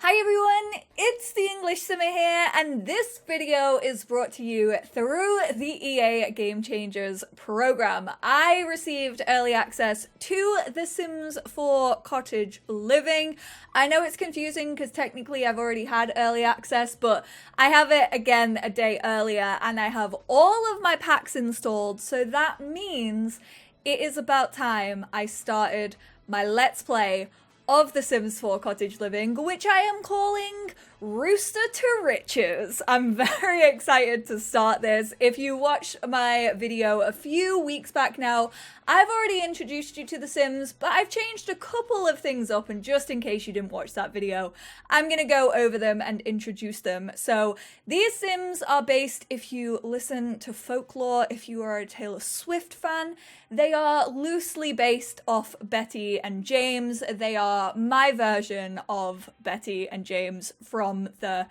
Hi everyone, it's the EnglishSimmer here, and this video is brought to you through the EA Game Changers program. I received early access to The Sims 4 Cottage Living. I know it's confusing because technically I've already had early access, but I have it again a day earlier and I have all of my packs installed, so that means it is about time I started my Let's Play of The Sims 4 Cottage Living, which I am calling Rooster to Riches. I'm very excited to start this. If you watched my video a few weeks back now, I've already introduced you to The Sims, but I've changed a couple of things up, and just in case you didn't watch that video, I'm gonna go over them and introduce them. So these Sims are based, if you listen to folklore, if you are a Taylor Swift fan, they are loosely based off Betty and James. They are my version of Betty and James from the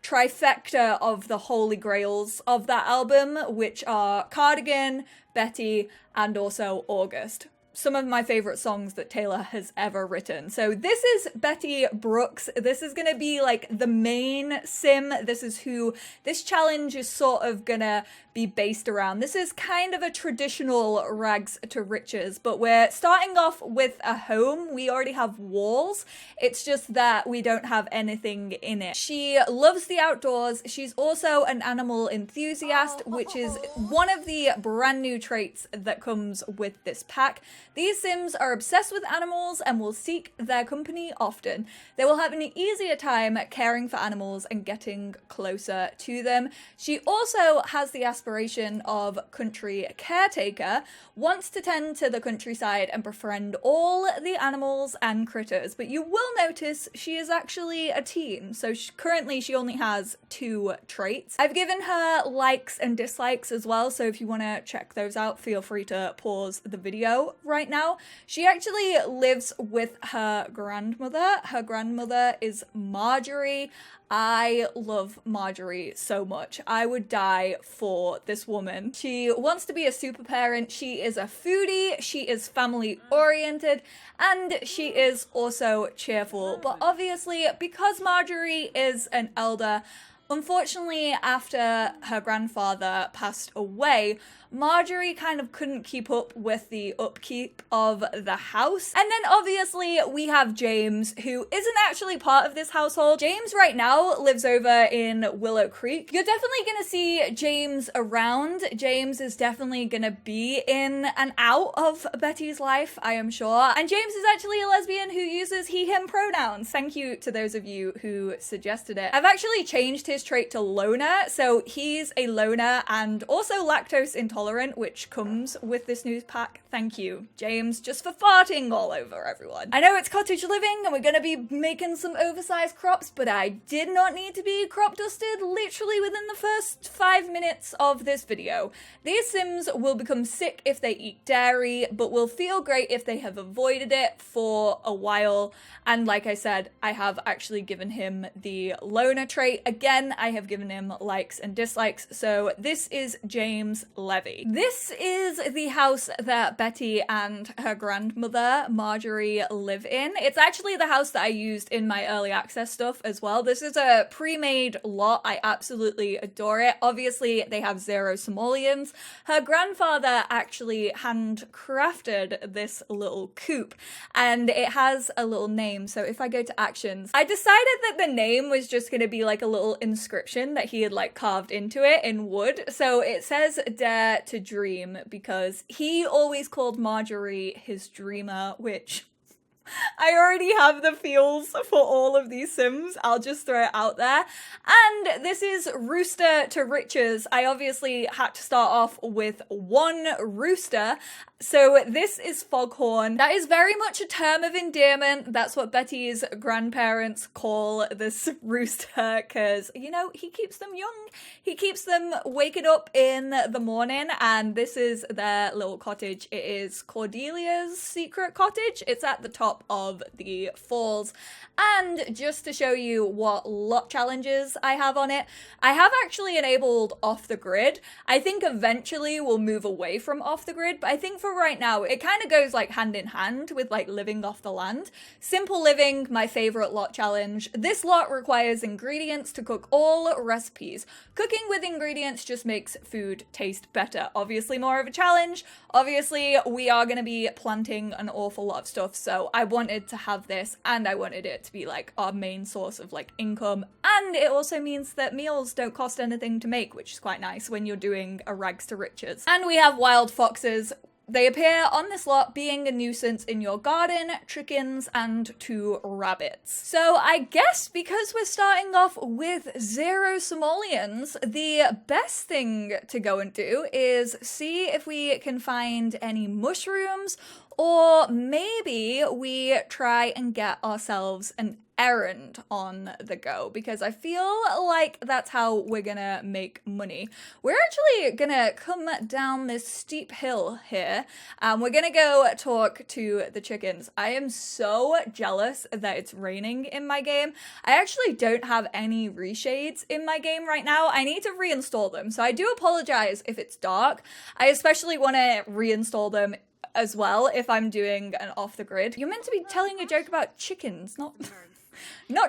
trifecta of the holy grails of that album, which are Cardigan, Betty, and also August. Some of my favorite songs that Taylor has ever written. So this is Betty Brooks. This is gonna be like the main sim. This is who this challenge is sort of gonna be based around. This is kind of a traditional rags to riches, but we're starting off with a home. We already have walls. It's just that we don't have anything in it. She loves the outdoors. She's also an animal enthusiast, which is one of the brand new traits that comes with this pack. These Sims are obsessed with animals and will seek their company often. They will have an easier time caring for animals and getting closer to them. She also has the aspiration of country caretaker, wants to tend to the countryside and befriend all the animals and critters. But you will notice she is actually a teen, so currently she only has 2 traits. I've given her likes and dislikes as well, so if you want to check those out, feel free to pause the video right now. She actually lives with her grandmother. Her grandmother is Marjorie. I love Marjorie so much. I would die for this woman. She wants to be a super parent. She is a foodie. She is family oriented, and she is also cheerful. But obviously, because Marjorie is an elder, unfortunately, after her grandfather passed away, Marjorie kind of couldn't keep up with the upkeep of the house. And then obviously we have James, who isn't actually part of this household. James right now lives over in Willow Creek. You're definitely gonna see James around. James is definitely gonna be in and out of Betty's life, I am sure. And James is actually a lesbian who uses he, him pronouns. Thank you to those of you who suggested it. I've actually changed his trait to loner, so he's a loner and also lactose intolerant, which comes with this news pack. Thank you, James, just for farting all over everyone. I know it's cottage living and we're gonna be making some oversized crops, but I did not need to be crop dusted literally within the first 5 minutes of this video. These Sims will become sick if they eat dairy, but will feel great if they have avoided it for a while. And like I said, I have actually given him the loner trait. Again, I have given him likes and dislikes. So this is James Levy. This is the house that Betty and her grandmother, Marjorie, live in. It's actually the house that I used in my early access stuff as well. This is a pre-made lot. I absolutely adore it. Obviously, they have 0 simoleons. Her grandfather actually handcrafted this little coop, and it has a little name. So if I go to actions, I decided that the name was just going to be like a little inscription that he had like carved into it in wood. So it says Dare to Dream, because he always called Marjorie his dreamer, which I already have the feels for all of these Sims. I'll just throw it out there. And this is Rooster to Riches. I obviously had to start off with 1 rooster. So this is Foghorn. That is very much a term of endearment. That's what Betty's grandparents call this rooster, because, you know, he keeps them young. He keeps them waking up in the morning, and this is their little cottage. It is Cordelia's secret cottage. It's at the top top of the falls. And just to show you what lot challenges I have on it, I have actually enabled off the grid. I think eventually we'll move away from off the grid, but I think for right now, it kind of goes like hand in hand with like living off the land. Simple living, my favorite lot challenge. This lot requires ingredients to cook all recipes. Cooking with ingredients just makes food taste better. Obviously more of a challenge. Obviously we are going to be planting an awful lot of stuff, so I wanted to have this and I wanted it to be like our main source of like income, and it also means that meals don't cost anything to make, which is quite nice when you're doing a rags to riches. And we have wild foxes. They appear on this lot being a nuisance in your garden, chickens, and 2 rabbits. So I guess because we're starting off with 0 simoleons, the best thing to go and do is see if we can find any mushrooms, or maybe we try and get ourselves an errand on the go, because I feel like that's how we're gonna make money. We're actually gonna come down this steep hill here, and we're gonna go talk to the chickens. I am so jealous that it's raining in my game. I actually don't have any reshades in my game right now. I need to reinstall them, so I do apologize if it's dark. I especially want to reinstall them as well if I'm doing an off the grid. You're meant to be telling a joke about chickens, not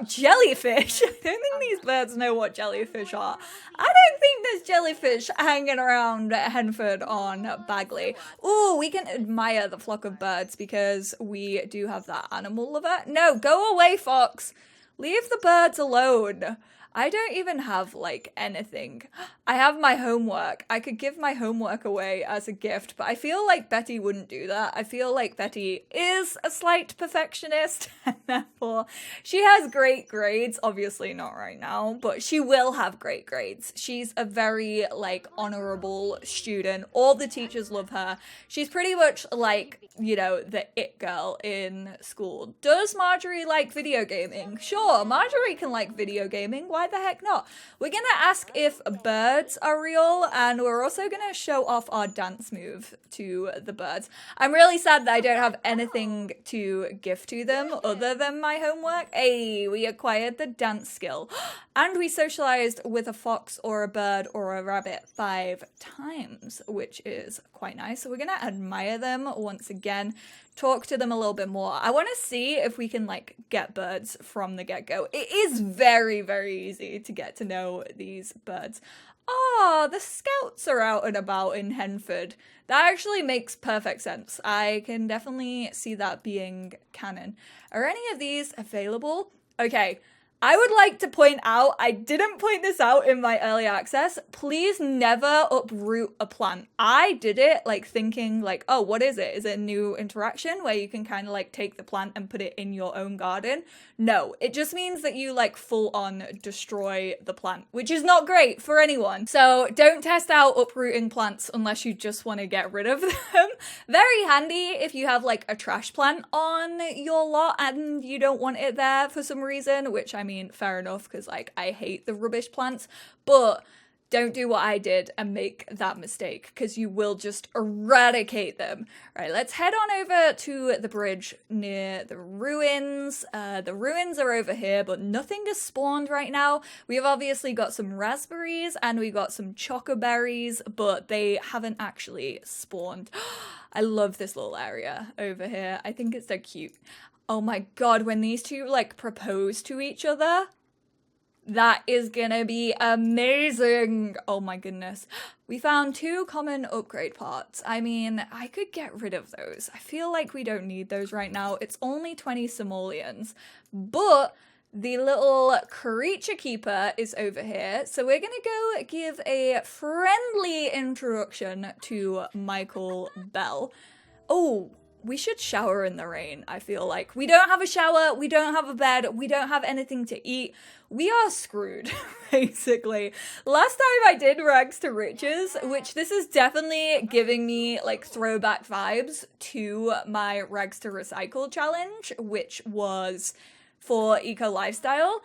jellyfish. I don't think these birds know what jellyfish are. I don't think there's jellyfish hanging around Henford on Bagley. Ooh, we can admire the flock of birds because we do have that animal lover. No, go away, fox. Leave the birds alone. I don't even have, like, anything. I have my homework. I could give my homework away as a gift, but I feel like Betty wouldn't do that. I feel like Betty is a slight perfectionist, and therefore she has great grades. Obviously not right now, but she will have great grades. She's a very, like, honorable student. All the teachers love her. She's pretty much like, you know, the it girl in school. Does Marjorie like video gaming? Sure, Marjorie can like video gaming. Why the heck not? We're gonna ask if birds are real, and we're also gonna show off our dance move to the birds. I'm really sad that I don't have anything to gift to them other than my homework. Hey, we acquired the dance skill, and we socialized with a fox or a bird or a rabbit 5 times, which is quite nice. So we're gonna admire them once again, talk to them a little bit more. I want to see if we can like get birds from the get-go. It is very, very easy to get to know these birds. Oh, the scouts are out and about in Henford. That actually makes perfect sense. I can definitely see that being canon. Are any of these available? Okay. I would like to point out, I didn't point this out in my early access, please never uproot a plant. I did it like thinking like, oh, what is it? Is it a new interaction where you can kind of like take the plant and put it in your own garden? No, it just means that you like full on destroy the plant, which is not great for anyone. So don't test out uprooting plants unless you just want to get rid of them. Very handy if you have like a trash plant on your lot and you don't want it there for some reason, which I mean, fair enough, because like I hate the rubbish plants, but don't do what I did and make that mistake, because you will just eradicate them. Right, let's head on over to the bridge near the ruins. The ruins are over here, but nothing is spawned right now. We have obviously got some raspberries and we got some chocoberries, but they haven't actually spawned. I love this little area over here. I think it's so cute. Oh my god, when these two, like, propose to each other, that is gonna be amazing. Oh my goodness. We found 2 common upgrade parts. I mean, I could get rid of those. I feel like we don't need those right now. It's only 20 simoleons, but the little creature keeper is over here. So we're gonna go give a friendly introduction to Michael Bell. Oh, we should shower in the rain, I feel like. We don't have a shower, we don't have a bed, we don't have anything to eat. We are screwed, basically. Last time I did Rags to Riches, which this is definitely giving me like throwback vibes to my Rags to Recycle challenge, which was for eco lifestyle.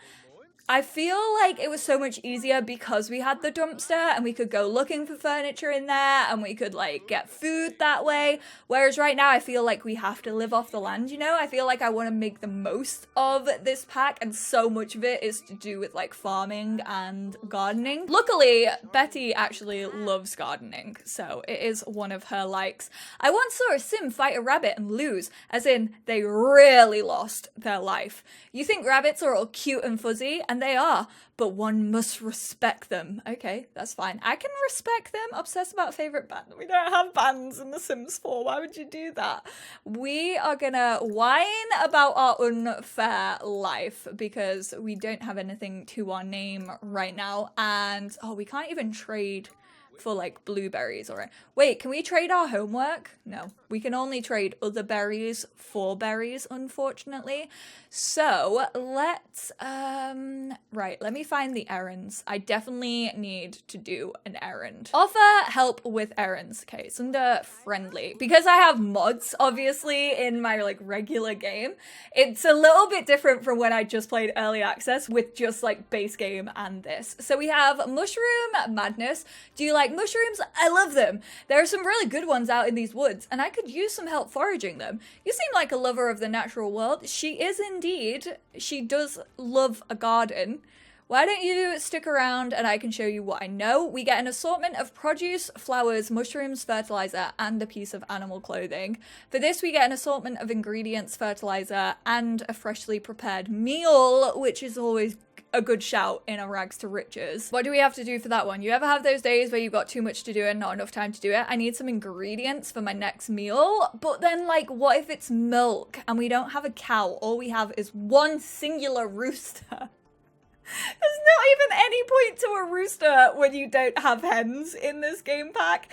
I feel like it was so much easier because we had the dumpster and we could go looking for furniture in there and we could like get food that way. Whereas right now I feel like we have to live off the land, you know? I feel like I want to make the most of this pack and so much of it is to do with like farming and gardening. Luckily, Betty actually loves gardening, so it is one of her likes. I once saw a sim fight a rabbit and lose, as in they really lost their life. You think rabbits are all cute and fuzzy, and they are, but one must respect them. Okay, that's fine. I can respect them. Obsessed about favorite band. We don't have bands in The Sims 4. Why would you do that? We are gonna whine about our unfair life because we don't have anything to our name right now, and oh, we can't even trade for like blueberries or wait, can we trade our homework? No, we can only trade other berries for berries, unfortunately. So let's right, let me find the errands. I definitely need to do an errand. Offer help with errands. Okay, it's under friendly because I have mods obviously in my like regular game. It's a little bit different from when I just played early access with just like base game and this. So we have mushroom madness. Do you like mushrooms? I love them. There are some really good ones out in these woods and I could use some help foraging them. You seem like a lover of the natural world. She is indeed. She does love a garden. Why don't you stick around and I can show you what I know. We get an assortment of produce, flowers, mushrooms, fertilizer, and a piece of animal clothing. For this, we get an assortment of ingredients, fertilizer, and a freshly prepared meal, which is always a good shout in a rags to riches. What do we have to do for that one? You ever have those days where you've got too much to do and not enough time to do it? I need some ingredients for my next meal, but then like, what if it's milk and we don't have a cow? All we have is one singular rooster. There's not even any point to a rooster when you don't have hens in this game pack.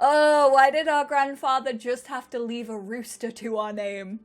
Oh, why did our grandfather just have to leave a rooster to our name?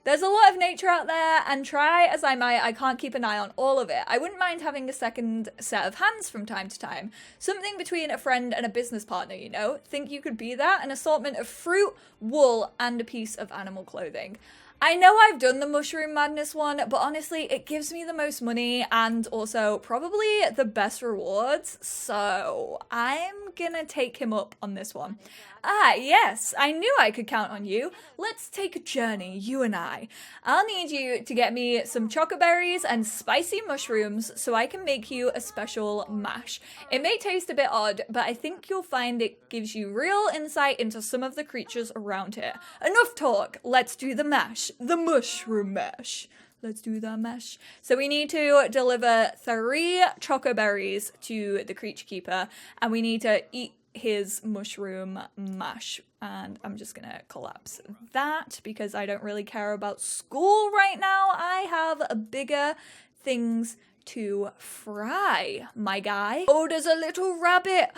There's a lot of nature out there, and try as I might, I can't keep an eye on all of it. I wouldn't mind having a second set of hands from time to time. Something between a friend and a business partner, you know? Think you could be that? An assortment of fruit, wool, and a piece of animal clothing. I know I've done the Mushroom Madness one, but honestly, it gives me the most money and also probably the best rewards, so I'm gonna take him up on this one. Ah, yes, I knew I could count on you. Let's take a journey, you and I. I'll need you to get me some chocoberries and spicy mushrooms so I can make you a special mash. It may taste a bit odd, but I think you'll find it gives you real insight into some of the creatures around here. Enough talk, let's do the mash. The mushroom mash. Let's do the mash. So we need to deliver 3 chocoberries to the creature keeper, and we need to eat his mushroom mash. And I'm just gonna collapse that because I don't really care about school right now. I have bigger things to fry, my guy. Oh, there's a little rabbit.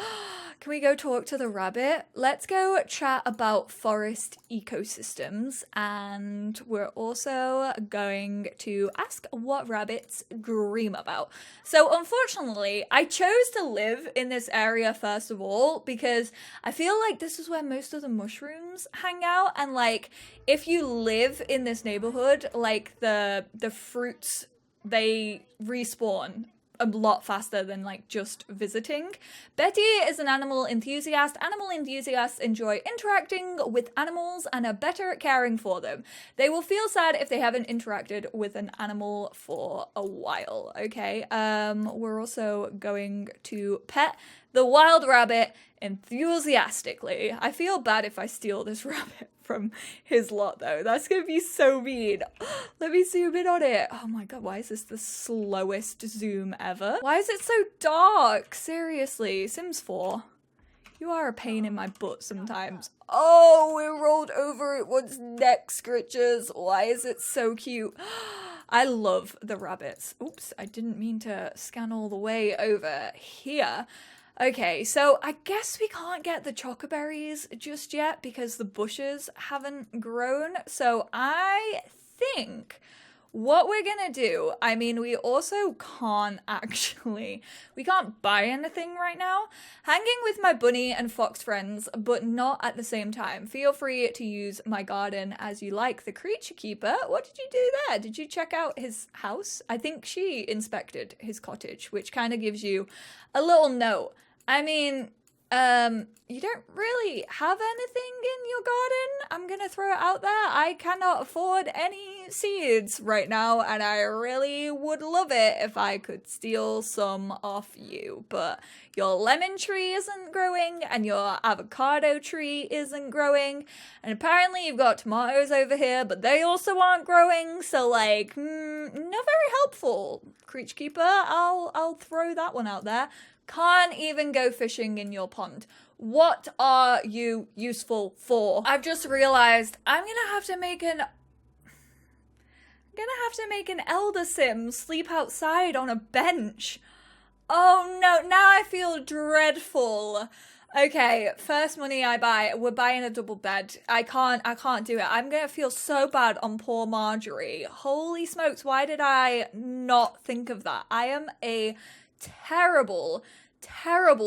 Can we go talk to the rabbit? Let's go chat about forest ecosystems, and we're also going to ask what rabbits dream about. So unfortunately, I chose to live in this area first of all because I feel like this is where most of the mushrooms hang out, and like if you live in this neighborhood, like the fruits, they respawn a lot faster than like just visiting. Betty is an animal enthusiast. Animal enthusiasts enjoy interacting with animals and are better at caring for them. They will feel sad if they haven't interacted with an animal for a while. Okay, we're also going to pet the wild rabbit enthusiastically. I feel bad if I steal this rabbit from his lot though. That's gonna be so mean. Let me zoom in on it. Oh my god, why is this the slowest zoom ever? Why is it so dark? Seriously, Sims 4. You are a pain in my butt sometimes. Oh, it rolled over. It wants neck scritches. Why is it so cute? I love the rabbits. Oops, I didn't mean to scan all the way over here. Okay, so I guess we can't get the chocoberries just yet because the bushes haven't grown. So I think what we're gonna do, I mean, we also can't we can't buy anything right now. Hanging with my bunny and fox friends, but not at the same time. Feel free to use my garden as you like. The creature keeper, what did you do there? Did you check out his house? I think she inspected his cottage, which kind of gives you a little note. I mean, you don't really have anything in your garden. I'm gonna throw it out there. I cannot afford any seeds right now, and I really would love it if I could steal some off you. But your lemon tree isn't growing, and your avocado tree isn't growing, and apparently you've got tomatoes over here, but they also aren't growing, so like, not very helpful, creature keeper. I'll throw that one out there. Can't even go fishing in your pond. What are you useful for? I've just realized I'm gonna have to make an elder sim sleep outside on a bench. Oh no, now I feel dreadful. Okay, first money I buy, we're buying a double bed. I can't do it. I'm gonna feel so bad on poor Marjorie. Holy smokes, why did I not think of that? I am a terrible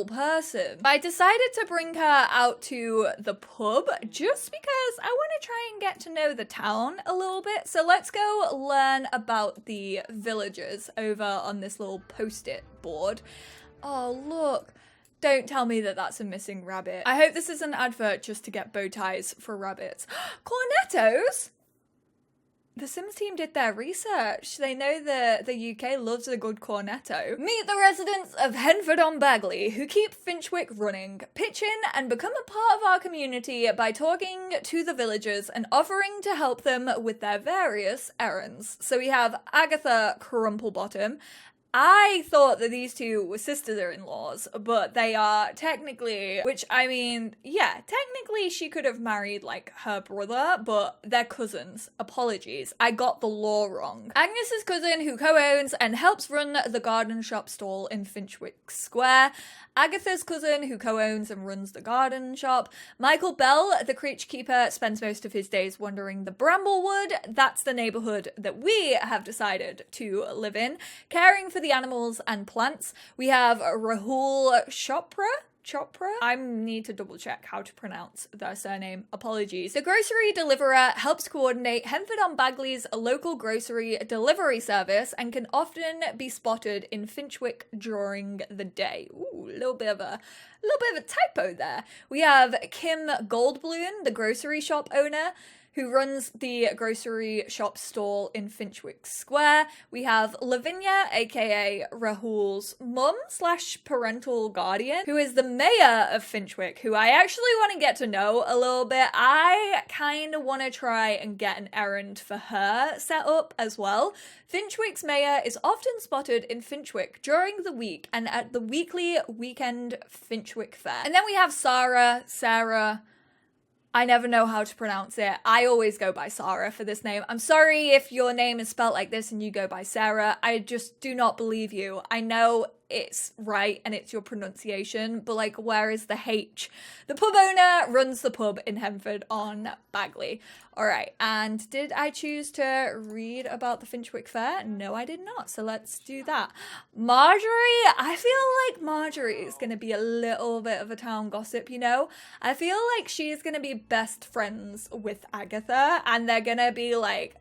person. I decided to bring her out to the pub just because I want to try and get to know the town a little bit. So let's go learn about the villagers over on this little post-it board. Oh, look. Don't tell me that that's a missing rabbit. I hope this is an advert just to get bow ties for rabbits. Cornettos? The Sims team did their research. They know that the UK loves a good cornetto. Meet the residents of Henford-on-Bagley, who keep Finchwick running. Pitch in and become a part of our community by talking to the villagers and offering to help them with their various errands. So we have Agatha Crumplebottom. I thought that these two were sister-in-laws, but they are technically, which I mean, yeah, technically she could have married like her brother, but they're cousins. Apologies, I got the law wrong. Agnes's cousin who co-owns and helps run the garden shop stall in Finchwick Square. Agatha's cousin who co-owns and runs the garden shop. Michael Bell, the creature keeper, spends most of his days wandering the Bramblewood. That's the neighborhood that we have decided to live in, caring for the animals and plants. We have Rahul Chopra. I need to double check how to pronounce their surname. Apologies. The grocery deliverer helps coordinate Henford-on-Bagley's local grocery delivery service and can often be spotted in Finchwick during the day. Ooh, a little bit of a typo there. We have Kim Goldbloom, the grocery shop owner, who runs the grocery shop stall in Finchwick Square. We have Lavinia, aka Rahul's mum / parental guardian, who is the mayor of Finchwick, who I actually want to get to know a little bit. I kind of want to try and get an errand for her set up as well. Finchwick's mayor is often spotted in Finchwick during the week and at the weekly weekend Finchwick Fair. And then we have Sarah, I never know how to pronounce it. I always go by Sarah for this name. I'm sorry if your name is spelt like this and you go by Sarah. I just do not believe you. I know it's right and it's your pronunciation, but like, where is the H? The pub owner runs the pub in Henford-on-Bagley. All right, and did I choose to read about the Finchwick Fair? No, I did not, so let's do that. Marjorie, I feel like Marjorie is going to be a little bit of a town gossip, you know? I feel like she's going to be best friends with Agatha, and they're going to be like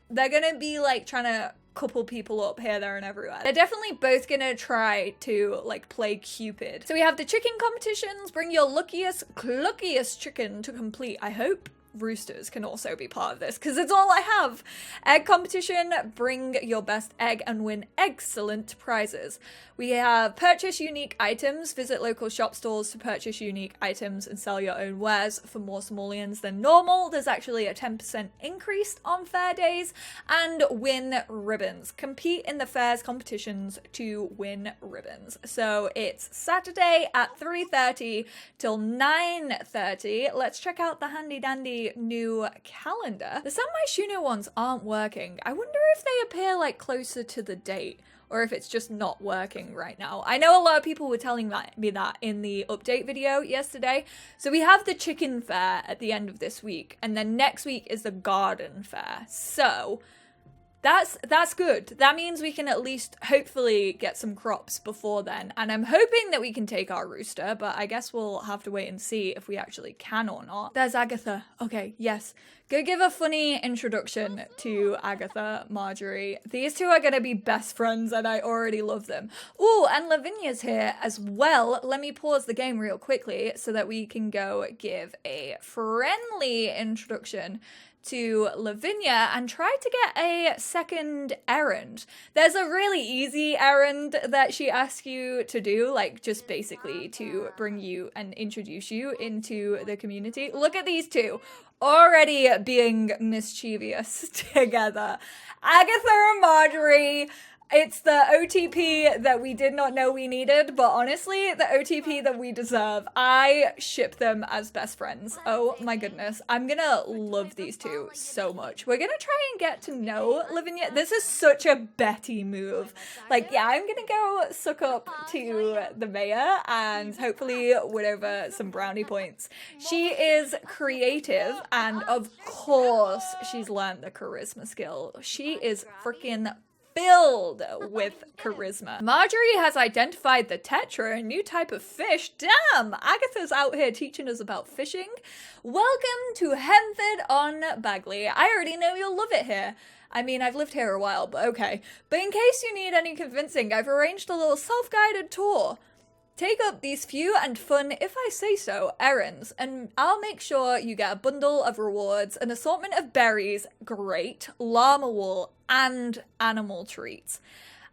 trying to couple people up here, there, and everywhere. They're definitely both gonna try to like play Cupid. So we have the chicken competitions. Bring your cluckiest chicken to complete. I hope roosters can also be part of this because it's all I have. Egg competition. Bring your best egg and win excellent prizes. We have purchase unique items. Visit local shop stores to purchase unique items and sell your own wares for more simoleons than normal. There's actually a 10% increase on fair days. And win ribbons. Compete in the fair's competitions to win ribbons. So it's Saturday at 3:30 till 9:30. Let's check out the handy dandy new calendar. The San Myshuno ones aren't working. I wonder if they appear like closer to the date or if it's just not working right now. I know a lot of people were telling me that in the update video yesterday. So we have the chicken fair at the end of this week, and then next week is the garden fair. So That's good. That means we can at least hopefully get some crops before then. And I'm hoping that we can take our rooster, but I guess we'll have to wait and see if we actually can or not. There's Agatha. Okay, yes. Go give a funny introduction to Agatha, Marjorie. These two are gonna be best friends and I already love them. Ooh, and Lavinia's here as well. Let me pause the game real quickly so that we can go give a friendly introduction to Lavinia and try to get a second errand. There's a really easy errand that she asks you to do, like just basically to bring you and introduce you into the community. Look at these two already being mischievous together. Agatha and Marjorie. It's the OTP that we did not know we needed, but honestly, the OTP that we deserve. I ship them as best friends. Oh my goodness. I'm gonna love these two so much. We're gonna try and get to know Lavinia. This is such a Betty move. Like, yeah, I'm gonna go suck up to the mayor and hopefully win over some brownie points. She is creative and of course she's learned the charisma skill. She is freaking filled with charisma. Marjorie has identified the tetra, a new type of fish. Damn, Agatha's out here teaching us about fishing. Welcome to Henford on Bagley. I already know you'll love it here. I mean, I've lived here a while, but okay. But in case you need any convincing, I've arranged a little self-guided tour. Take up these few and fun, if I say so, errands, and I'll make sure you get a bundle of rewards, an assortment of berries, great, llama wool, and animal treats.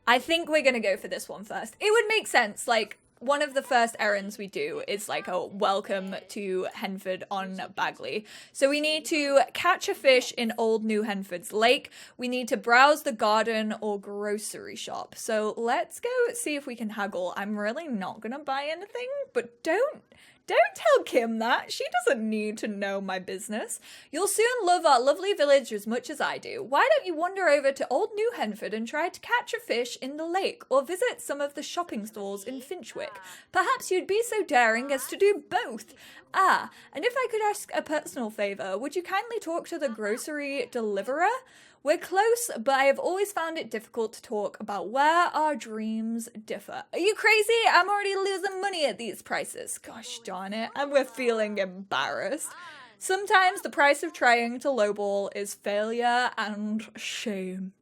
I think we're gonna go for this one first. It would make sense, like, one of the first errands we do is like a welcome to Henford on Bagley. So we need to catch a fish in Old New Henford's lake. We need to browse the garden or grocery shop. So let's go see if we can haggle. I'm really not gonna buy anything, but don't tell Kim that. She doesn't need to know my business. You'll soon love our lovely village as much as I do. Why don't you wander over to Old New Henford and try to catch a fish in the lake, or visit some of the shopping stalls in Finchwick? Perhaps you'd be so daring as to do both. Ah, and if I could ask a personal favour, would you kindly talk to the grocery deliverer? We're close, but I have always found it difficult to talk about where our dreams differ. Are you crazy? I'm already losing money at these prices. Gosh darn it, and we're feeling embarrassed. Sometimes the price of trying to lowball is failure and shame.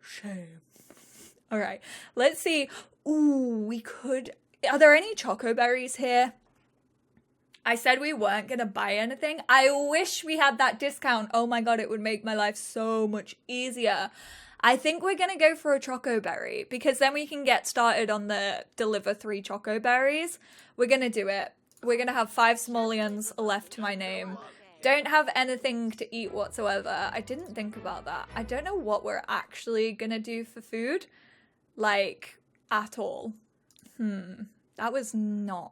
Shame. All right, let's see. Ooh, we could... Are there any choco berries here? I said we weren't gonna buy anything. I wish we had that discount. Oh my god, it would make my life so much easier. I think we're gonna go for a choco berry because then we can get started on the deliver 3 choco berries. We're gonna do it. We're gonna have 5 simoleons left to my name. Don't have anything to eat whatsoever. I didn't think about that. I don't know what we're actually gonna do for food. Like, at all. That was not...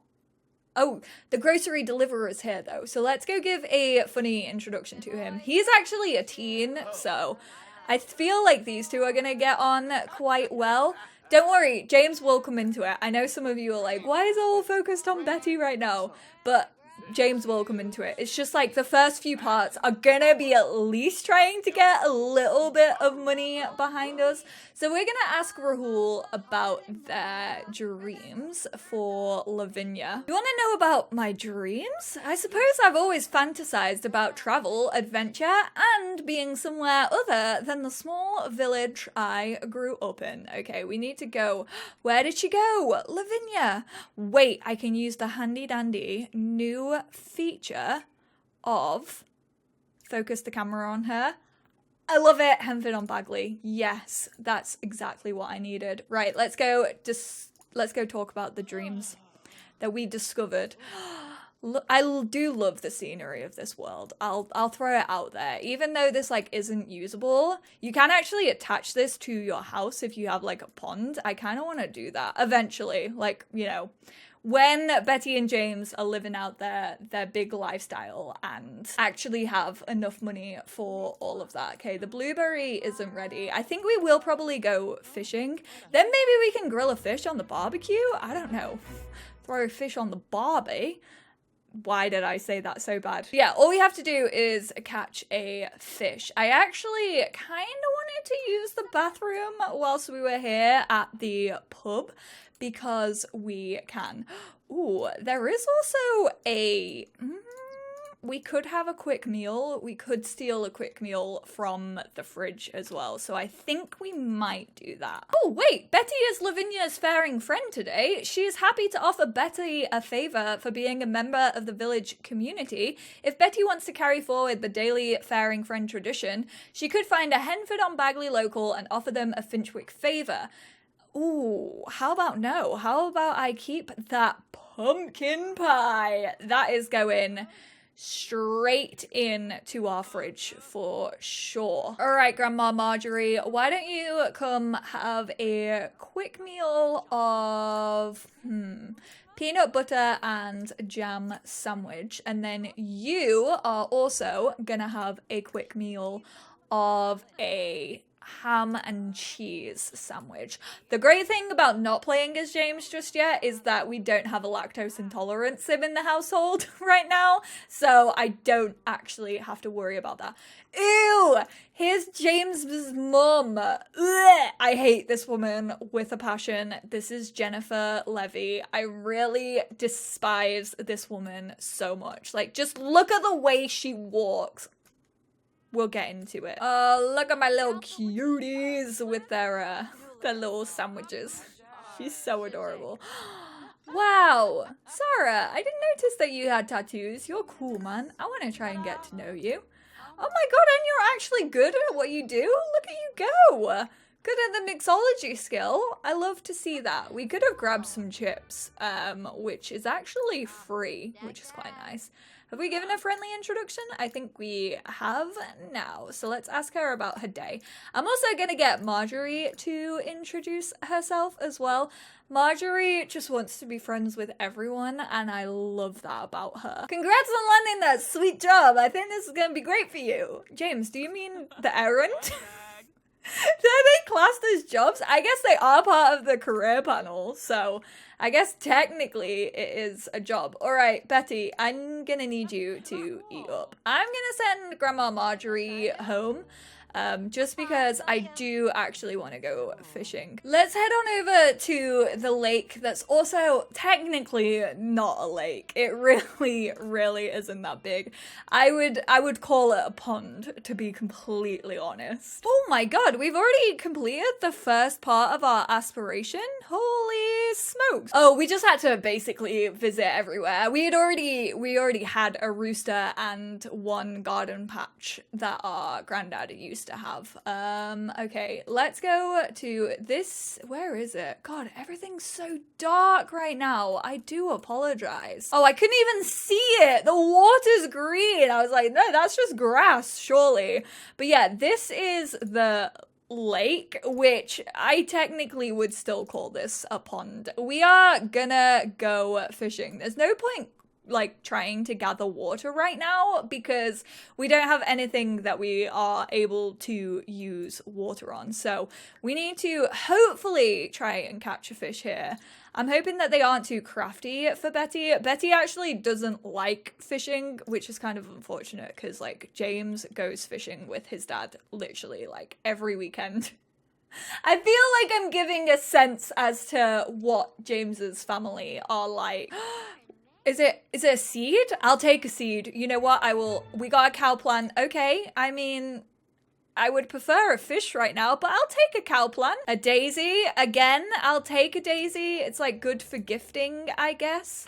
Oh, the grocery deliverer is here though, so let's go give a funny introduction to him. He's actually a teen, so I feel like these two are gonna get on quite well. Don't worry, James will come into it. I know some of you are like, why is it all focused on Betty right now? But James will come into it. It's just like the first few parts are gonna be at least trying to get a little bit of money behind us. So we're gonna ask Rahul about their dreams for Lavinia. You wanna know about my dreams? I suppose I've always fantasized about travel, adventure, and being somewhere other than the small village I grew up in. Okay, we need to go. Where did she go? Lavinia. Wait, I can use the handy dandy new feature of focus the camera on her. I love it. Henford on Bagley. Yes, that's exactly what I needed. Right, let's go talk about the dreams that we discovered. Look, I do love the scenery of this world. I'll throw it out there. Even though this like isn't usable, you can actually attach this to your house if you have like a pond. I kind of want to do that eventually. Like, you know, when Betty and James are living out their big lifestyle and actually have enough money for all of that. Okay, the blueberry isn't ready. I think we will probably go fishing. Then maybe we can grill a fish on the barbecue. I don't know. Throw a fish on the barbie. Why did I say that so bad? Yeah, all we have to do is catch a fish. I actually kind of wanted to use the bathroom whilst we were here at the pub because we can. Ooh, there is also a... we could have a quick meal. We could steal a quick meal from the fridge as well. So I think we might do that. Oh, wait. Betty is Lavinia's faring friend today. She is happy to offer Betty a favor for being a member of the village community. If Betty wants to carry forward the daily faring friend tradition, she could find a Henford on Bagley local and offer them a Finchwick favor. Ooh, how about no? How about I keep that pumpkin pie? That is going straight into our fridge for sure. All right, Grandma Marjorie, why don't you come have a quick meal of peanut butter and jam sandwich, and then you are also gonna have a quick meal of a ham and cheese sandwich. The great thing about not playing as James just yet is that we don't have a lactose intolerance sim in the household right now, so I don't actually have to worry about that. Ew! Here's James's mum. Ugh, I hate this woman with a passion. This is Jennifer Levy. I really despise this woman so much. Like, just look at the way she walks. We'll get into it. Oh, look at my little cuties with their little sandwiches. She's so adorable. Wow, Sarah, I didn't notice that you had tattoos. You're cool, man. I want to try and get to know you. Oh my god, and you're actually good at what you do? Look at you go. Good at the mixology skill. I love to see that. We could have grabbed some chips, which is actually free, which is quite nice. Have we given a friendly introduction? I think we have now. So let's ask her about her day. I'm also going to get Marjorie to introduce herself as well. Marjorie just wants to be friends with everyone, and I love that about her. Congrats on landing that sweet job. I think this is going to be great for you. James, do you mean the errand? Are they classed as jobs? I guess they are part of the career panel, so I guess technically it is a job. All right, Betty, I'm gonna need you to eat up. I'm gonna send Grandma Marjorie home. Just because I do actually want to go fishing. Let's head on over to the lake that's also technically not a lake. It really isn't that big. I would call it a pond, to be completely honest. Oh my god, we've already completed the first part of our aspiration? Holy smokes. Oh, we just had to basically visit everywhere. We already had a rooster and one garden patch that our granddad used to have. Okay, let's go to this. Where is it? God, everything's so dark right now. I do apologize. Oh, I couldn't even see it. The water's green. I was like, no, that's just grass, surely. But yeah, this is the lake, which I technically would still call this a pond. We are gonna go fishing. There's no point like trying to gather water right now because we don't have anything that we are able to use water on. So we need to hopefully try and catch a fish here. I'm hoping that they aren't too crafty for Betty. Betty actually doesn't like fishing, which is kind of unfortunate because like James goes fishing with his dad literally like every weekend. I feel like I'm giving a sense as to what James's family are like. Is it a seed? I'll take a seed. You know what? We got a cow plant. Okay. I mean, I would prefer a fish right now, but I'll take a cow plant. A daisy. Again, I'll take a daisy. It's like good for gifting, I guess.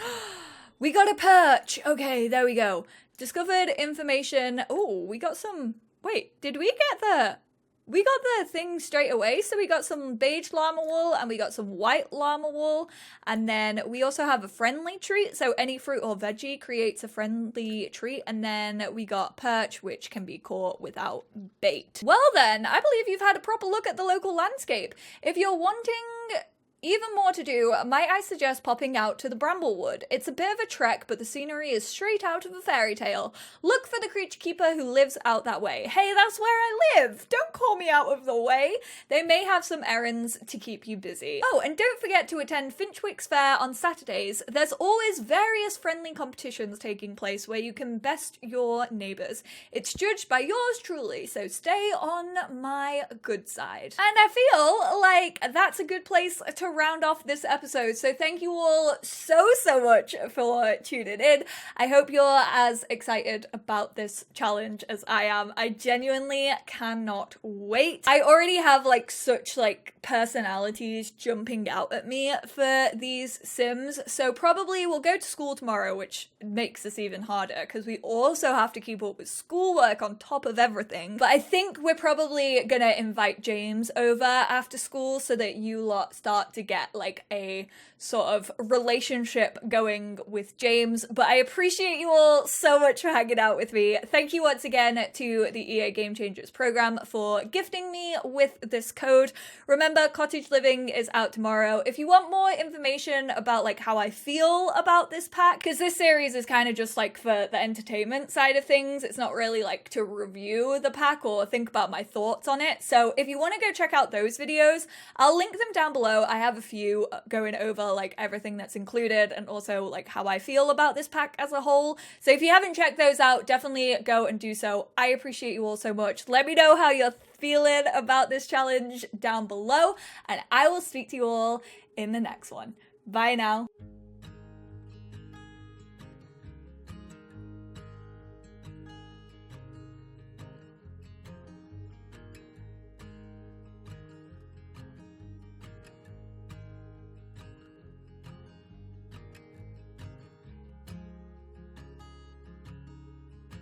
We got a perch. Okay, there we go. Discovered information. Oh, we got some... Wait, did we get the... We got the thing straight away, so we got some beige llama wool and we got some white llama wool, and then we also have a friendly treat, so any fruit or veggie creates a friendly treat, and then we got perch, which can be caught without bait. Well then, I believe you've had a proper look at the local landscape. If you're wanting even more to do, might I suggest popping out to the Bramblewood? It's a bit of a trek, but the scenery is straight out of a fairy tale. Look for the creature keeper who lives out that way. Hey, that's where I live! Don't call me out of the way! They may have some errands to keep you busy. Oh, and don't forget to attend Finchwick's Fair on Saturdays. There's always various friendly competitions taking place where you can best your neighbours. It's judged by yours truly, so stay on my good side. And I feel like that's a good place to round off this episode, so thank you all so much for tuning in. I hope you're as excited about this challenge as I am. I genuinely cannot wait. I already have like such like personalities jumping out at me for these Sims, so probably we'll go to school tomorrow, which makes this even harder because we also have to keep up with schoolwork on top of everything. But I think we're probably gonna invite James over after school so that you lot start to get like a sort of relationship going with James. But I appreciate you all so much for hanging out with me. Thank you once again to the EA Game Changers program for gifting me with this code. Remember, Cottage Living is out tomorrow. If you want more information about like how I feel about this pack, because this series is kind of just like for the entertainment side of things, it's not really like to review the pack or think about my thoughts on it. So if you want to go check out those videos, I'll link them down below. I have a few going over like everything that's included and also like how I feel about this pack as a whole. So if you haven't checked those out, definitely go and do so. I appreciate you all so much. Let me know how you're feeling about this challenge down below, and I will speak to you all in the next one. Bye now.